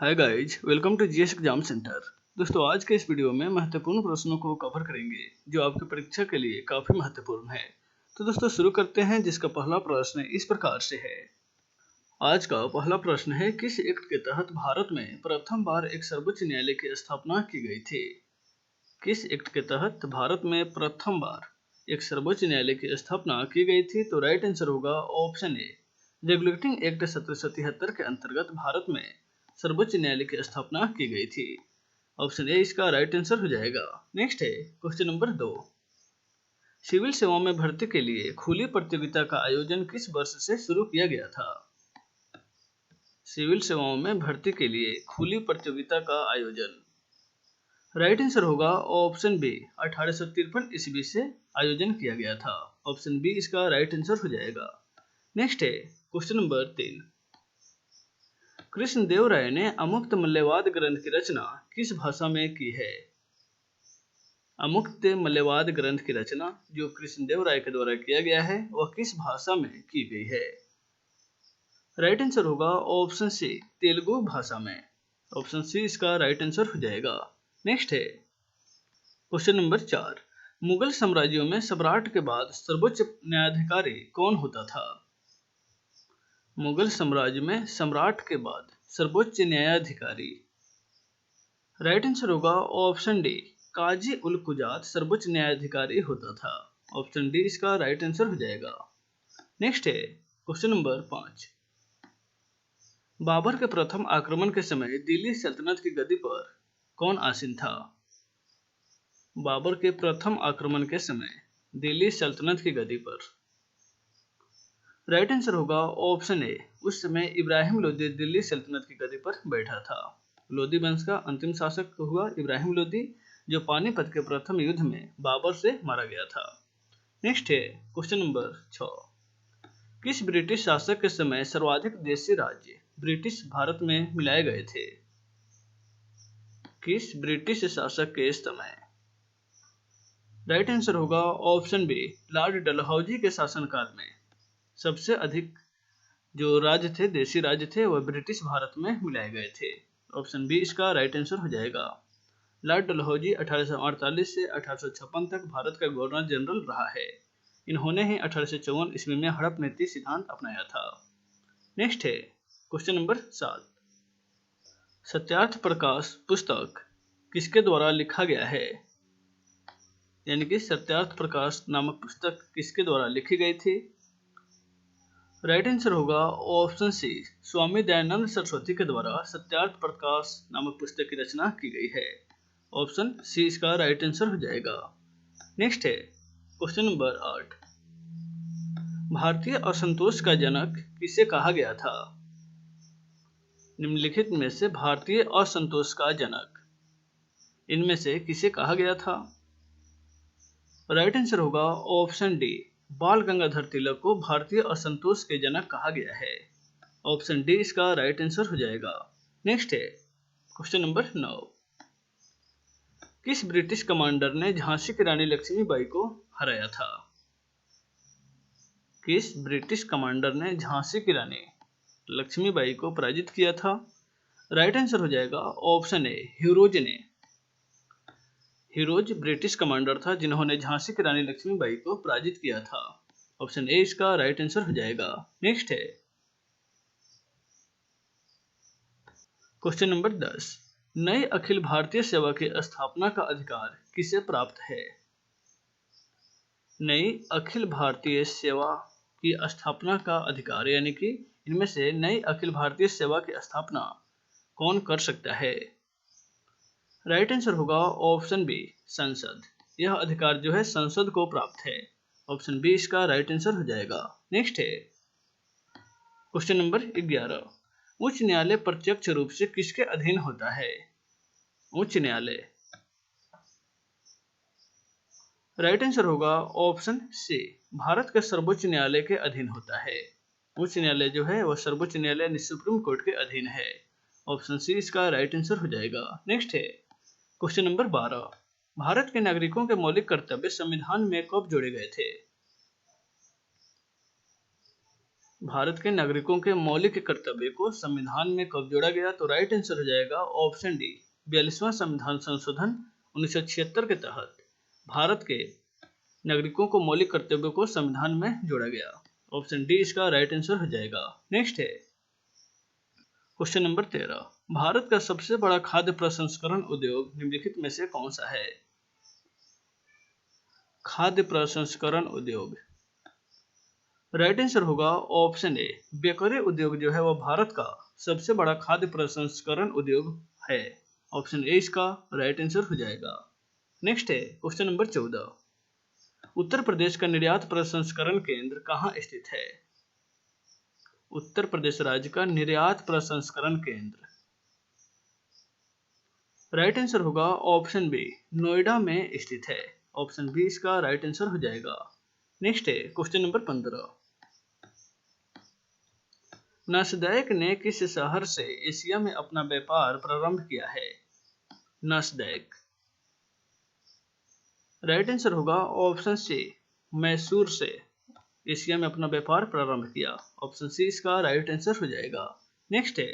Hi guys, welcome to GS exam centre. दोस्तों, आज के इस वीडियो में महत्वपूर्ण प्रश्नों को कवर करेंगे जो आपकी परीक्षा के लिए काफी महत्वपूर्ण है। तो दोस्तों शुरू करते हैं, जिसका पहला प्रश्न इस प्रकार से है। आज का पहला प्रश्न है, किस एक्ट के तहत भारत में प्रथम बार एक सर्वोच्च न्यायालय की स्थापना की गई थी? किस एक्ट के तहत भारत में प्रथम बार एक सर्वोच्च न्यायालय की स्थापना की गई थी? तो राइट आंसर होगा ऑप्शन ए, रेगुलेटिंग एक्ट 1773 के अंतर्गत भारत में सर्वोच्च न्यायालय की स्थापना की गई थी। ऑप्शन ए इसका राइट आंसर हो जाएगा। नेक्स्ट है क्वेश्चन नंबर 2। सिविल सेवाओं में भर्ती के लिए खुली प्रतियोगिता का आयोजन किस वर्ष से शुरू किया गया था? सिविल सेवाओं में भर्ती के लिए खुली प्रतियोगिता का आयोजन, राइट आंसर होगा ऑप्शन बी, 1853 ईस्वी से आयोजन किया गया था। ऑप्शन बी इसका राइट आंसर हो जाएगा। नेक्स्ट है क्वेश्चन नंबर 3। कृष्णदेव राय ने अमुक्त मल्लवाद ग्रंथ की रचना किस भाषा में की है? अमुक्त मल्लवाद ग्रंथ की रचना जो कृष्णदेव राय के द्वारा किया गया है वह किस भाषा में की गई है? राइट आंसर होगा ऑप्शन सी, तेलुगु भाषा में। ऑप्शन सी इसका राइट आंसर हो जाएगा। नेक्स्ट है क्वेश्चन नंबर 4। मुगल साम्राज्यों में सम्राट के बाद सर्वोच्च न्यायाधिकारी कौन होता था? मुगल साम्राज्य में सम्राट के बाद सर्वोच्च न्यायाधिकारी, राइट आंसर होगा ऑप्शन डी, काजी उल कुजात सर्वोच्च न्यायाधिकारी होता था। ऑप्शन डी इसका राइट आंसर हो जाएगा। नेक्स्ट है क्वेश्चन नंबर 5। बाबर के प्रथम आक्रमण के समय दिल्ली सल्तनत की गद्दी पर कौन आसीन था? बाबर के प्रथम आक्रमण के समय दिल्ली सल्तनत की गद्दी पर, राइट आंसर होगा ऑप्शन ए, उस समय इब्राहिम लोदी दिल्ली सल्तनत की गद्दी पर बैठा था। लोदी वंश का अंतिम शासक हुआ इब्राहिम लोदी, जो पानीपत के प्रथम युद्ध में बाबर से मारा गया था। नेक्स्ट है क्वेश्चन नंबर 6। किस ब्रिटिश शासक के समय सर्वाधिक देशी राज्य ब्रिटिश भारत में मिलाए गए थे? किस ब्रिटिश शासक के समय? राइट आंसर होगा ऑप्शन बी, लॉर्ड डलहौजी के शासनकाल में सबसे अधिक जो राज्य थे, देशी राज्य थे, वह ब्रिटिश भारत में मिलाए गए थे। ऑप्शन बी इसका राइट आंसर हो जाएगा। लॉर्ड डलहौजी 1848 से 1856 तक भारत का गवर्नर जनरल रहा है। इन्होंने ही 1854 ईस्वी में हड़प नीति सिद्धांत अपनाया था। नेक्स्ट है क्वेश्चन नंबर 7। सत्यार्थ प्रकाश पुस्तक किसके द्वारा लिखा गया है? यानी कि सत्यार्थ प्रकाश नामक पुस्तक किसके द्वारा लिखी गई थी? राइट आंसर होगा ऑप्शन सी, स्वामी दयानंद सरस्वती के द्वारा सत्यार्थ प्रकाश नामक पुस्तक की रचना की गई है। ऑप्शन सी इसका राइट आंसर हो जाएगा। नेक्स्ट है क्वेश्चन नंबर 8। भारतीय असंतोष का जनक किसे कहा गया था? निम्नलिखित में से भारतीय असंतोष का जनक इनमें से किसे कहा गया था? राइट आंसर होगा ऑप्शन डी, बाल गंगाधर तिलक को भारतीय असंतोष के जनक कहा गया है। ऑप्शन डी इसका राइट आंसर हो जाएगा। नेक्स्ट है क्वेश्चन नंबर 9। किस ब्रिटिश कमांडर ने झांसी की रानी लक्ष्मीबाई को हराया था? किस ब्रिटिश कमांडर ने झांसी की रानी लक्ष्मीबाई को पराजित किया था? राइट आंसर हो जाएगा ऑप्शन ए, ह्यूरोज ने। ह्यूरोज ब्रिटिश कमांडर था जिन्होंने झांसी की रानी लक्ष्मीबाई को पराजित किया था। ऑप्शन ए इसका राइट आंसर हो जाएगा। नेक्स्ट है क्वेश्चन नंबर 10। नई अखिल भारतीय सेवा की स्थापना का अधिकार किसे प्राप्त है? नई अखिल भारतीय सेवा की स्थापना का अधिकार, यानी कि इनमें से नई अखिल भारतीय सेवा की स्थापना कौन कर सकता है? राइट आंसर होगा ऑप्शन बी, संसद। यह अधिकार जो है संसद को प्राप्त है। ऑप्शन बी इसका राइट आंसर हो जाएगा। नेक्स्ट है क्वेश्चन नंबर 11। उच्च न्यायालय प्रत्यक्ष रूप से किसके अधीन होता है? उच्च न्यायालय, राइट आंसर होगा ऑप्शन सी, भारत के सर्वोच्च न्यायालय के अधीन होता है। उच्च न्यायालय जो है वह सर्वोच्च न्यायालय सुप्रीम कोर्ट के अधीन है। ऑप्शन सी इसका राइट आंसर हो जाएगा। नेक्स्ट है क्वेश्चन नंबर 12। भारत के नागरिकों के मौलिक कर्तव्य संविधान में कब जोड़े गए थे? भारत के नागरिकों के मौलिक कर्तव्य को संविधान में कब जोड़ा गया? तो राइट आंसर हो जाएगा ऑप्शन डी, 42वां संविधान संशोधन 1976 के तहत भारत के नागरिकों को मौलिक कर्तव्यों को संविधान में जोड़ा गया। ऑप्शन डी इसका राइट आंसर हो जाएगा। नेक्स्ट है क्वेश्चन नंबर 13, भारत का सबसे बड़ा खाद्य प्रसंस्करण उद्योग निम्नलिखित में से कौन सा है? खाद्य प्रसंस्करण उद्योग, राइट आंसर होगा ऑप्शन ए, बेकरी उद्योग जो है वह भारत का सबसे बड़ा खाद्य प्रसंस्करण उद्योग है। ऑप्शन ए इसका राइट आंसर हो जाएगा। नेक्स्ट है क्वेश्चन नंबर 14, उत्तर प्रदेश का निर्यात प्रसंस्करण केंद्र कहाँ स्थित है? उत्तर प्रदेश राज्य का निर्यात प्रसंस्करण केंद्र, राइट आंसर होगा ऑप्शन बी, नोएडा में स्थित है। ऑप्शन बी इसका राइट आंसर हो जाएगा। नेक्स्ट है क्वेश्चन नंबर 15, नासदैक ने किस शहर से एशिया में अपना व्यापार प्रारंभ किया है? नासदैक, राइट आंसर होगा ऑप्शन सी, मैसूर से एशिया में अपना व्यापार प्रारंभ किया। ऑप्शन सी इसका राइट आंसर हो जाएगा। नेक्स्ट है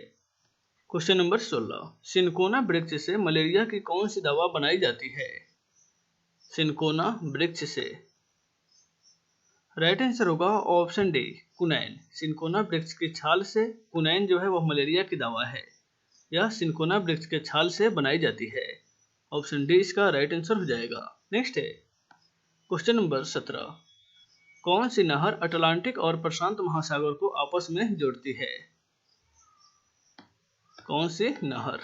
क्वेश्चन नंबर 16, सिनकोना वृक्ष से मलेरिया की कौन सी दवा बनाई जाती है? सिनकोना वृक्ष से, राइट आंसर होगा ऑप्शन डी, कुनैन। सिनकोना वृक्ष की छाल से कुनैन जो है वह मलेरिया की दवा है, यह सिनकोना वृक्ष के छाल से बनाई जाती है। ऑप्शन डी इसका राइट आंसर हो जाएगा। नेक्स्ट है क्वेश्चन नंबर 17, कौन सी नहर अटलांटिक और प्रशांत महासागर को आपस में जोड़ती है? कौन सी नहर?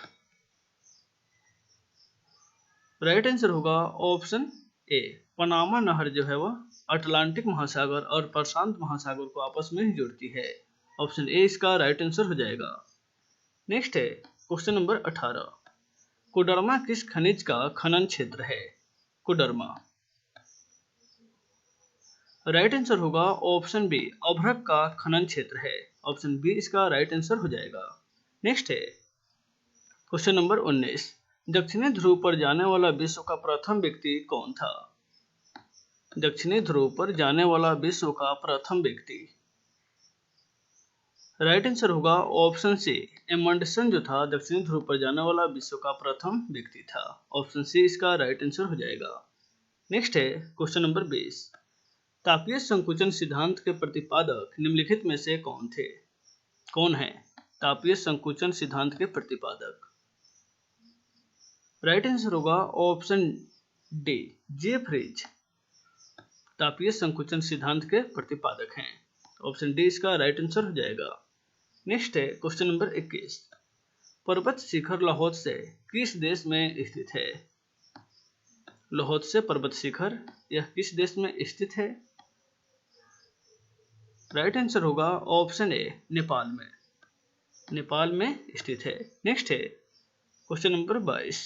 राइट आंसर होगा ऑप्शन ए, पनामा नहर जो है वह अटलांटिक महासागर और प्रशांत महासागर को आपस में जोड़ती है। ऑप्शन ए इसका राइट आंसर हो जाएगा। नेक्स्ट है क्वेश्चन नंबर 18, कोडरमा किस खनिज का खनन क्षेत्र है? कोडरमा, राइट आंसर होगा ऑप्शन बी, अभ्रक का खनन क्षेत्र है। ऑप्शन बी इसका राइट आंसर हो जाएगा। नेक्स्ट है क्वेश्चन नंबर 19, दक्षिणी ध्रुव पर जाने वाला विश्व का प्रथम व्यक्ति कौन था? दक्षिणी ध्रुव पर जाने वाला विश्व का प्रथम व्यक्ति, राइट आंसर होगा ऑप्शन सी, एमंडसन जो था दक्षिणी ध्रुव पर जाने वाला विश्व का प्रथम व्यक्ति था। ऑप्शन सी इसका राइट आंसर हो जाएगा। नेक्स्ट है क्वेश्चन नंबर 20, तापीय संकुचन सिद्धांत के प्रतिपादक निम्नलिखित में से कौन थे? कौन है तापीय संकुचन सिद्धांत के प्रतिपादक? राइट आंसर होगा ऑप्शन डी, जेफ्रीज तापीय संकुचन सिद्धांत के प्रतिपादक हैं। ऑप्शन डी इसका राइट आंसर हो जाएगा। नेक्स्ट है क्वेश्चन नंबर 21, पर्वत शिखर लाहौत्से किस देश में स्थित है? लाहौत्से पर्वत शिखर यह किस देश में स्थित है? राइट आंसर होगा ऑप्शन ए, नेपाल में। नेपाल में स्थित है। नेक्स्ट है क्वेश्चन नंबर 22,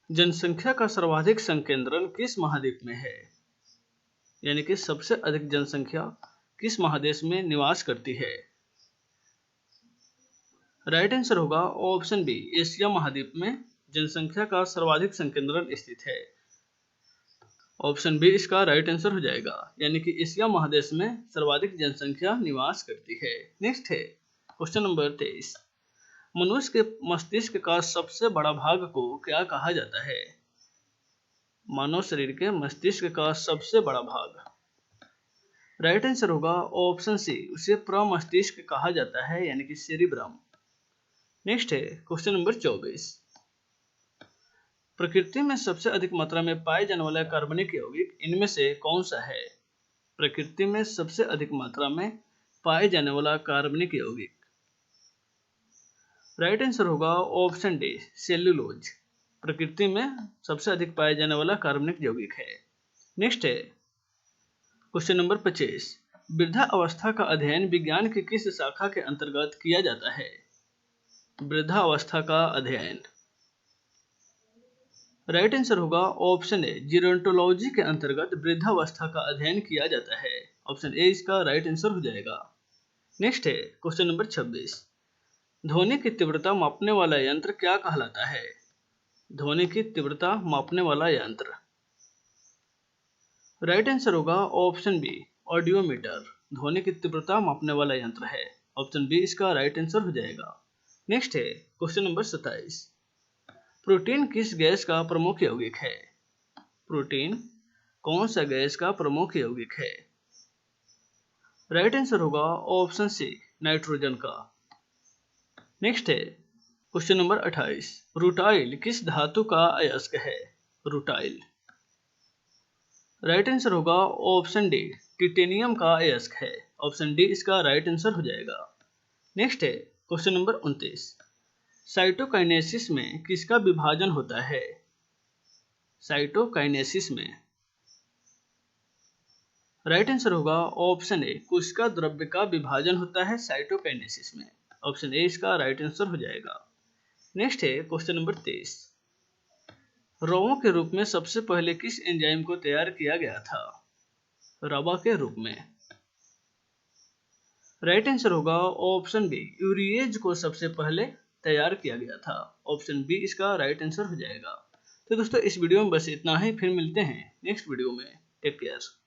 जनसंख्या का सर्वाधिक संकेंद्रण किस महाद्वीप में है? यानी कि सबसे अधिक जनसंख्या किस महादेश में निवास करती है? राइट आंसर होगा ऑप्शन बी, एशिया महाद्वीप में जनसंख्या का सर्वाधिक संकेंद्रण स्थित है। ऑप्शन बी इसका राइट आंसर हो जाएगा, यानी कि एशिया महादेश में सर्वाधिक जनसंख्या निवास करती है। नेक्स्ट है क्वेश्चन नंबर 23, मनुष्य के मस्तिष्क का सबसे बड़ा भाग को क्या कहा जाता है? मानव शरीर के मस्तिष्क का सबसे बड़ा भाग, राइट आंसर होगा ऑप्शन सी, उसे प्रमस्तिष्क कहा जाता है, यानी कि सेरिब्रम। नेक्स्ट है क्वेश्चन नंबर 24, प्रकृति में सबसे अधिक मात्रा में पाए जाने वाला कार्बनिक यौगिक इनमें से कौन सा है? प्रकृति में सबसे अधिक मात्रा में पाए जाने वाला कार्बनिक यौगिक, राइट आंसर होगा ऑप्शन डी, सेल्यूलोज प्रकृति में सबसे अधिक पाए जाने वाला कार्बनिक यौगिक है। नेक्स्ट है क्वेश्चन नंबर 25, वृद्धा अवस्था का अध्ययन विज्ञान की किस शाखा के अंतर्गत किया जाता है? वृद्धा अवस्था का अध्ययन, राइट आंसर होगा ऑप्शन ए, जीरोंटोलॉजी के अंतर्गत वृद्धावस्था का अध्ययन किया जाता है। ऑप्शन ए इसका राइट आंसर हो जाएगा। नेक्स्ट है क्वेश्चन नंबर 26, ध्वनि की तीव्रता मापने वाला यंत्र क्या कहलाता है? ध्वनि की तीव्रता मापने वाला यंत्र, राइट आंसर होगा ऑप्शन बी, ऑडियोमीटर। ध्वनि की तीव्रता मापने वाला यंत्र है। ऑप्शन बी इसका राइट आंसर हो जाएगा। नेक्स्ट है क्वेश्चन नंबर 27। प्रोटीन किस गैस का प्रमुख यौगिक है? प्रोटीन कौन सा गैस का प्रमुख यौगिक है? राइट आंसर होगा ऑप्शन सी नाइट्रोजन का। नेक्स्ट है क्वेश्चन नंबर 28। रूटाइल किस धातु का अयस्क है? रूटाइल राइट आंसर होगा ऑप्शन डी टिटेनियम का अयस्क है। ऑप्शन डी इसका राइट आंसर हो जाएगा। नेक्स्ट है क्वेश्चन नंबर 29। साइटोकाइनेसिस में किसका विभाजन होता है? साइटोकाइनेसिस में राइट आंसर होगा ऑप्शन ए कोशिका द्रव्य का विभाजन होता है साइटोकाइनेसिस में। ऑप्शन ए इसका राइट आंसर हो जाएगा। नेक्स्ट है क्वेश्चन नंबर 23। रवों के रूप में सबसे पहले किस एंजाइम को तैयार किया गया था? रवा के रूप में राइट आंसर होगा ऑप्शन बी यूरिएज को सबसे पहले तैयार किया गया था। ऑप्शन बी इसका राइट आंसर हो जाएगा। तो दोस्तों इस वीडियो में बस इतना ही, फिर मिलते हैं नेक्स्ट वीडियो में। Take care.